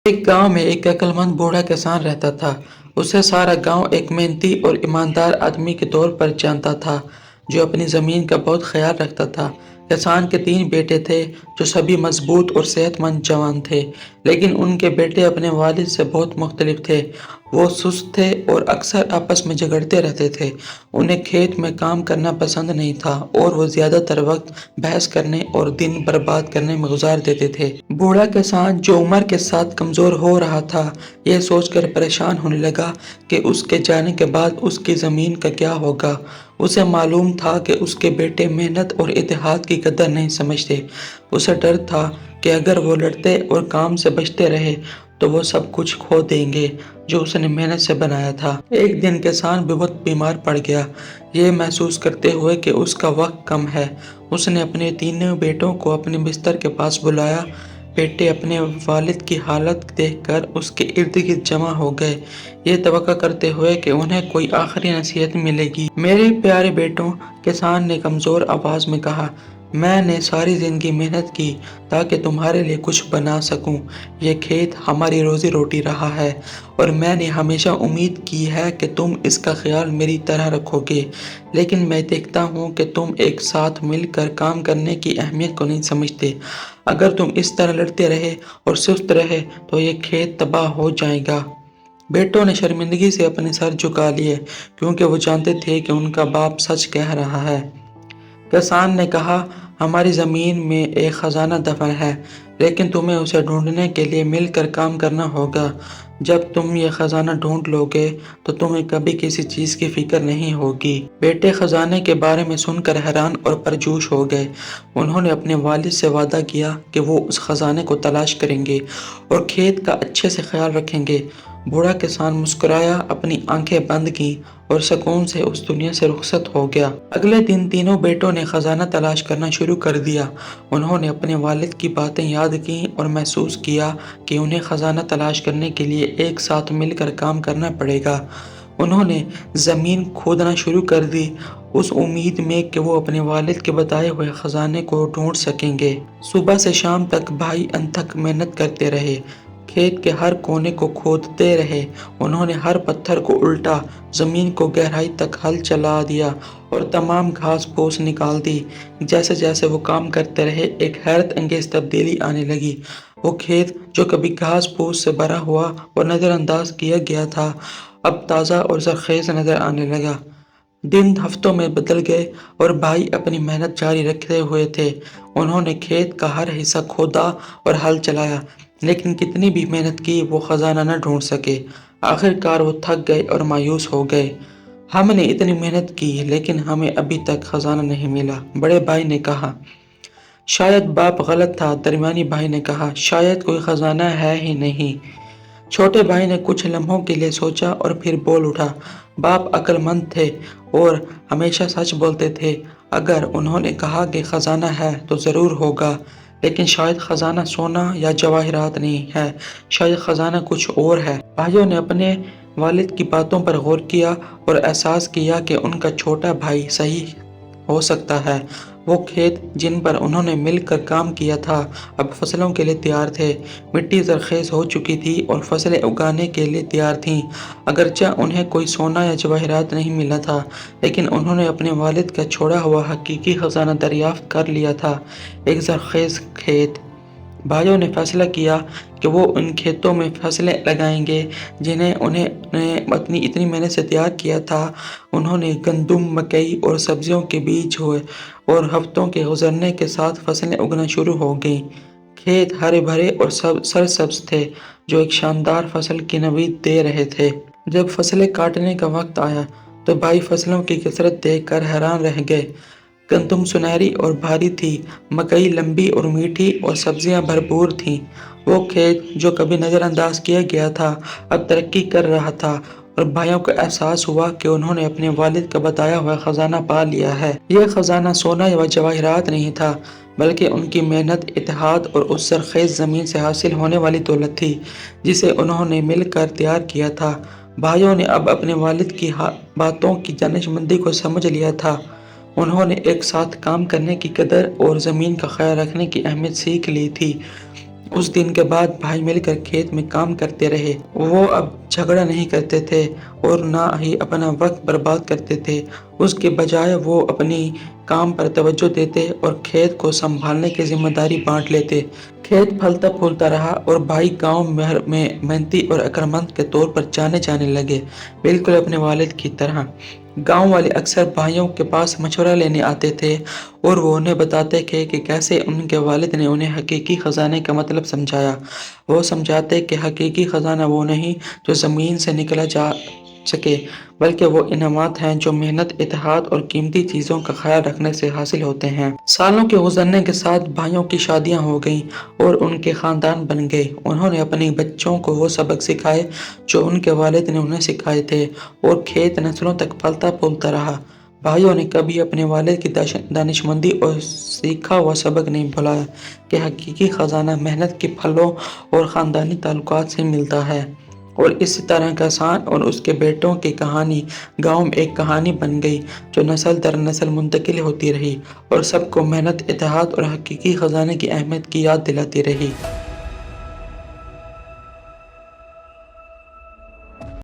ایک گاؤں میں ایک عقل مند بوڑھا کسان رہتا تھا۔ اسے سارا گاؤں ایک محنتی اور ایماندار آدمی کے طور پر جانتا تھا جو اپنی زمین کا بہت خیال رکھتا تھا۔ کسان کے 3 بیٹے تھے جو سبھی مضبوط اور صحت مند جوان تھے، لیکن ان کے بیٹے اپنے والد سے بہت مختلف تھے۔ وہ سست تھے اور اکثر آپس میں جھگڑتے رہتے تھے۔ انہیں کھیت میں کام کرنا پسند نہیں تھا اور وہ زیادہ تر وقت بحث کرنے اور دن برباد کرنے میں گزار دیتے تھے۔ بوڑھا کسان جو عمر کے ساتھ کمزور ہو رہا تھا، یہ سوچ کر پریشان ہونے لگا کہ اس کے جانے کے بعد اس کی زمین کا کیا ہوگا۔ اسے معلوم تھا کہ اس کے بیٹے محنت اور اتحاد کی قدر نہیں سمجھتے۔ اسے ڈر تھا کہ اگر وہ لڑتے اور کام سے بچتے رہے تو وہ سب کچھ کھو دیں گے جو اس نے محنت سے بنایا تھا۔ ایک دن کسان بہت بیمار پڑ گیا۔ یہ محسوس کرتے ہوئے کہ اس کا وقت کم ہے، اس نے اپنے 3 بیٹوں کو اپنے بستر کے پاس بلایا۔ بیٹے اپنے والد کی حالت دیکھ کر اس کے ارد گرد جمع ہو گئے، یہ توقع کرتے ہوئے کہ انہیں کوئی آخری نصیحت ملے گی۔ میرے پیارے بیٹوں، کسان نے کمزور آواز میں کہا، میں نے ساری زندگی محنت کی تاکہ تمہارے لیے کچھ بنا سکوں۔ یہ کھیت ہماری روزی روٹی رہا ہے اور میں نے ہمیشہ امید کی ہے کہ تم اس کا خیال میری طرح رکھو گے، لیکن میں دیکھتا ہوں کہ تم ایک ساتھ مل کر کام کرنے کی اہمیت کو نہیں سمجھتے۔ اگر تم اس طرح لڑتے رہے اور سست رہے تو یہ کھیت تباہ ہو جائے گا۔ بیٹوں نے شرمندگی سے اپنے سر جھکا لیے کیونکہ وہ جانتے تھے کہ ان کا باپ سچ کہہ رہا ہے۔ کسان نے کہا، ہماری زمین میں ایک خزانہ دفن ہے، لیکن تمہیں اسے ڈھونڈنے کے لیے مل کر کام کرنا ہوگا۔ جب تم یہ خزانہ ڈھونڈ لو گے تو تمہیں کبھی کسی چیز کی فکر نہیں ہوگی۔ بیٹے خزانے کے بارے میں سن کر حیران اور پرجوش ہو گئے۔ انہوں نے اپنے والد سے وعدہ کیا کہ وہ اس خزانے کو تلاش کریں گے اور کھیت کا اچھے سے خیال رکھیں گے۔ بوڑھا کسان مسکرایا، اپنی آنکھیں بند کیں اور سکون سے اس دنیا سے رخصت ہو گیا۔ اگلے دن تینوں بیٹوں نے خزانہ تلاش کرنا شروع کر دیا۔ انہوں نے اپنے والد کی باتیں یاد کیں اور محسوس کیا کہ انہیں خزانہ تلاش کرنے کے لیے ایک ساتھ مل کر کام کرنا پڑے گا۔ انہوں نے زمین کھودنا شروع کر دی، اس امید میں کہ وہ اپنے والد کے بتائے ہوئے خزانے کو ڈھونڈ سکیں گے۔ صبح سے شام تک بھائی انتھک محنت کرتے رہے، کھیت کے ہر کونے کو کھودتے رہے۔ انہوں نے ہر پتھر کو الٹا، زمین کو گہرائی تک ہل چلا دیا اور تمام گھاس پھوس نکال دی۔ جیسے جیسے وہ کام کرتے رہے، ایک حیرت انگیز تبدیلی آنے لگی۔ وہ کھیت جو کبھی گھاس پھوس سے بھرا ہوا اور نظر انداز کیا گیا تھا، اب تازہ اور زرخیز نظر آنے لگا۔ دن ہفتوں میں بدل گئے اور بھائی اپنی محنت جاری رکھتے ہوئے تھے۔ انہوں نے کھیت کا ہر حصہ کھودا اور ہل چلایا، لیکن کتنی بھی محنت کی وہ خزانہ نہ ڈھونڈ سکے۔ آخر کار وہ تھک گئے اور مایوس ہو گئے۔ ہم نے اتنی محنت کی لیکن ہمیں ابھی تک خزانہ نہیں ملا، بڑے بھائی نے کہا۔ شاید باپ غلط تھا، درمیانی بھائی نے کہا، شاید کوئی خزانہ ہے ہی نہیں۔ چھوٹے بھائی نے کچھ لمحوں کے لیے سوچا اور پھر بول اٹھا، باپ عقل مند تھے اور ہمیشہ سچ بولتے تھے۔ اگر انہوں نے کہا کہ خزانہ ہے تو ضرور ہوگا، لیکن شاید خزانہ سونا یا جواہرات نہیں ہے، شاید خزانہ کچھ اور ہے۔ بھائیوں نے اپنے والد کی باتوں پر غور کیا اور احساس کیا کہ ان کا چھوٹا بھائی صحیح ہو سکتا ہے۔ وہ کھیت جن پر انہوں نے مل کر کام کیا تھا اب فصلوں کے لیے تیار تھے۔ مٹی زرخیز ہو چکی تھی اور فصلیں اگانے کے لیے تیار تھیں۔ اگرچہ انہیں کوئی سونا یا جواہرات نہیں ملا تھا، لیکن انہوں نے اپنے والد کا چھوڑا ہوا حقیقی خزانہ دریافت کر لیا تھا، ایک زرخیز کھیت۔ بھائیوں نے فیصلہ کیا کہ وہ ان کھیتوں میں فصلیں لگائیں گے جنہیں انہوں نے اتنی محنت سے تیار کیا تھا۔ انہوں نے گندم، مکئی اور سبزیوں کے بیج ہوئے اور ہفتوں کے گزرنے کے ساتھ فصلیں اگنا شروع ہو گئیں۔ کھیت ہرے بھرے اور سرسبز تھے جو ایک شاندار فصل کی نوید دے رہے تھے۔ جب فصلیں کاٹنے کا وقت آیا تو بھائی فصلوں کی کثرت دیکھ کر حیران رہ گئے۔ گندم سنہری اور بھاری تھی، مکئی لمبی اور میٹھی اور سبزیاں بھرپور تھیں۔ وہ کھیت جو کبھی نظر انداز کیا گیا تھا اب ترقی کر رہا تھا اور بھائیوں کو احساس ہوا کہ انہوں نے اپنے والد کا بتایا ہوا خزانہ پا لیا ہے۔ یہ خزانہ سونا یا جواہرات نہیں تھا، بلکہ ان کی محنت، اتحاد اور اس زرخیز زمین سے حاصل ہونے والی دولت تھی جسے انہوں نے مل کر تیار کیا تھا۔ بھائیوں نے اب اپنے والد کی باتوں کی دانشمندی کو سمجھ لیا تھا۔ انہوں نے ایک ساتھ کام کرنے کی قدر اور زمین کا خیال رکھنے کی اہمیت سیکھ لی تھی۔ اس دن کے بعد بھائی مل کر کھیت میں کام کرتے رہے۔ وہ اب جھگڑا نہیں کرتے تھے اور نہ ہی اپنا وقت برباد کرتے تھے۔ اس کے بجائے وہ اپنی کام پر توجہ دیتے اور کھیت کو سنبھالنے کی ذمہ داری بانٹ لیتے۔ کھیت پھلتا پھولتا رہا اور بھائی گاؤں میں محنتی اور عقلمند کے طور پر جانے لگے، بالکل اپنے والد کی طرح۔ گاؤں والے اکثر بھائیوں کے پاس مشورہ لینے آتے تھے اور وہ انہیں بتاتے تھے کہ کیسے ان کے والد نے انہیں حقیقی خزانے کا مطلب سمجھایا۔ وہ سمجھاتے کہ حقیقی خزانہ وہ نہیں جو زمین سے نکالا جا سکے، بلکہ وہ انعامات ہیں جو محنت، اتحاد اور قیمتی چیزوں کا خیال رکھنے سے حاصل ہوتے ہیں۔ سالوں کے گزرنے کے ساتھ بھائیوں کی شادیاں ہو گئیں اور ان کے خاندان بن گئے۔ انہوں نے اپنے بچوں کو وہ سبق سکھائے جو ان کے والد نے انہیں سکھائے تھے اور کھیت نسلوں تک پھلتا پھولتا رہا۔ بھائیوں نے کبھی اپنے والد کی دانشمندی اور سیکھا ہوا سبق نہیں بھلایا کہ حقیقی خزانہ محنت کے پھلوں اور خاندانی تعلقات سے ملتا ہے۔ اور اسی طرح کسان اور اس کے بیٹوں کی کہانی گاؤں میں ایک کہانی بن گئی جو نسل در نسل منتقل ہوتی رہی اور سب کو محنت، اتحاد اور حقیقی خزانے کی اہمیت کی یاد دلاتی رہی۔